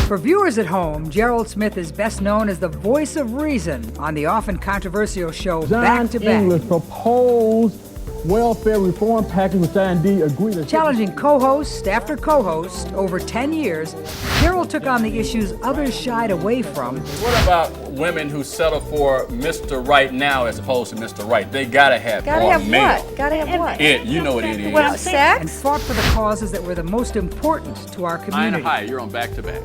For viewers at home, Gerald Smith is best known as the voice of reason on the often controversial show Back to Back. English proposed welfare reform package, which I indeed agree to. Challenging co-host after co-host over 10 years, Gerald took on the issues others shied away from. What about women who settle for Mr. Right now as opposed to Mr. Right? They gotta have more male. Gotta have what? It, you know what it is. Well, sex? And fought for the causes that were the most important to our community. Hi, you're on Back to Back.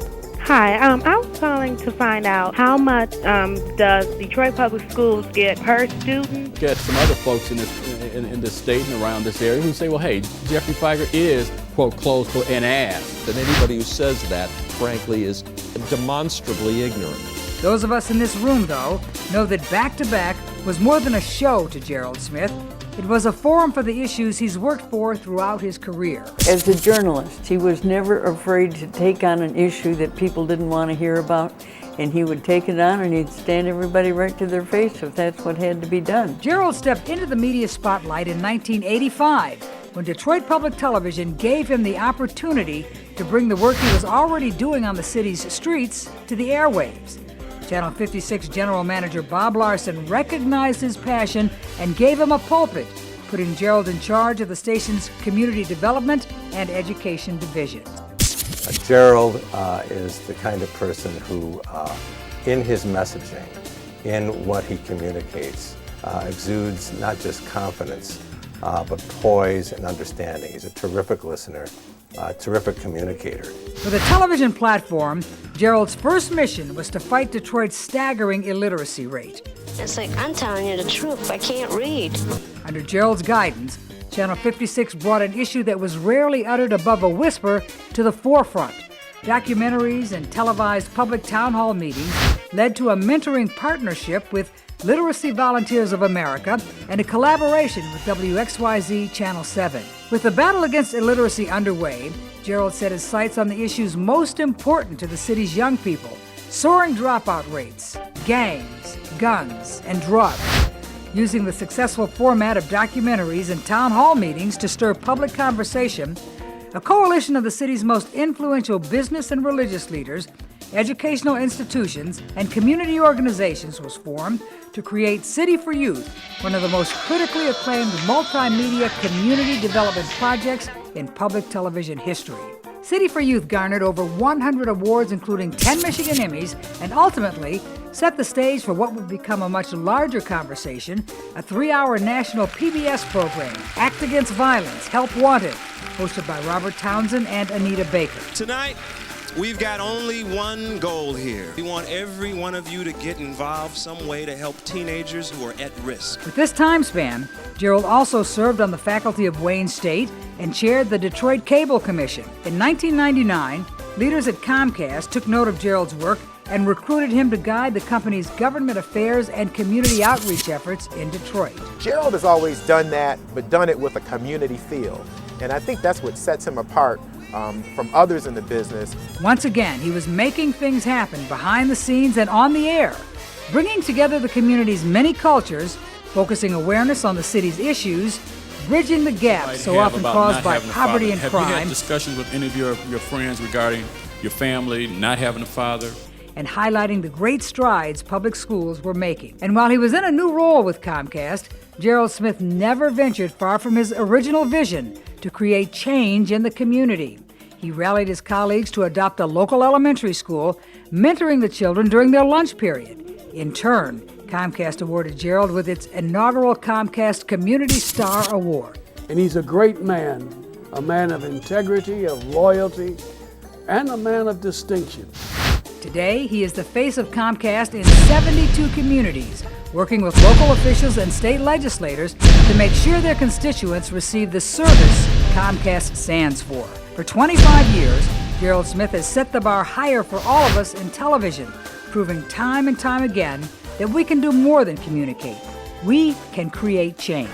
Hi, I was calling to find out how much does Detroit Public Schools get per student? Get some other folks in this state and around this area who say, well, hey, Jeffrey Feiger is, quote, close, quote, an ass. And anybody who says that, frankly, is demonstrably ignorant. Those of us in this room, though, know that Back to Back was more than a show to Gerald Smith. It was a forum for the issues he's worked for throughout his career. As a journalist, he was never afraid to take on an issue that people didn't want to hear about, and he would take it on and he'd stand everybody right to their face if that's what had to be done. Gerald stepped into the media spotlight in 1985 when Detroit Public Television gave him the opportunity to bring the work he was already doing on the city's streets to the airwaves. Channel 56 General Manager Bob Larson recognized his passion and gave him a pulpit, putting Gerald in charge of the station's community development and education division. Gerald is the kind of person who, in his messaging, in what he communicates, exudes not just confidence, but poise and understanding. He's a terrific listener, a terrific communicator. With a television platform, Gerald's first mission was to fight Detroit's staggering illiteracy rate. It's like, I'm telling you the truth, I can't read. Under Gerald's guidance, Channel 56 brought an issue that was rarely uttered above a whisper to the forefront. Documentaries and televised public town hall meetings led to a mentoring partnership with Literacy Volunteers of America and a collaboration with WXYZ Channel 7. With the battle against illiteracy underway, Gerald set his sights on the issues most important to the city's young people: soaring dropout rates, gangs, guns, and drugs. Using the successful format of documentaries and town hall meetings to stir public conversation, a coalition of the city's most influential business and religious leaders, educational institutions, and community organizations was formed to create City for Youth, one of the most critically acclaimed multimedia community development projects in public television history. City for Youth garnered over 100 awards, including 10 Michigan Emmys, and ultimately set the stage for what would become a much larger conversation, a 3-hour national PBS program, Act Against Violence, Help Wanted, hosted by Robert Townsend and Anita Baker. Tonight, we've got only one goal here. We want every one of you to get involved some way to help teenagers who are at risk. With this time span, Gerald also served on the faculty of Wayne State and chaired the Detroit Cable Commission. In 1999, leaders at Comcast took note of Gerald's work and recruited him to guide the company's government affairs and community outreach efforts in Detroit. Gerald has always done that, but done it with a community feel. And I think that's what sets him apart from others in the business. Once again, he was making things happen behind the scenes and on the air, bringing together the community's many cultures, focusing awareness on the city's issues, bridging the gap so often caused by poverty and crime. Have you had discussions with any of your friends regarding your family not having a father? And highlighting the great strides public schools were making. And while he was in a new role with Comcast, Gerald Smith never ventured far from his original vision to create change in the community. He rallied his colleagues to adopt a local elementary school, mentoring the children during their lunch period. In turn, Comcast awarded Gerald with its inaugural Comcast Community Star Award. And he's a great man, a man of integrity, of loyalty, and a man of distinction. Today, he is the face of Comcast in 72 communities, working with local officials and state legislators to make sure their constituents receive the service Comcast stands for. For 25 years, Gerald Smith has set the bar higher for all of us in television, proving time and time again that we can do more than communicate. We can create change.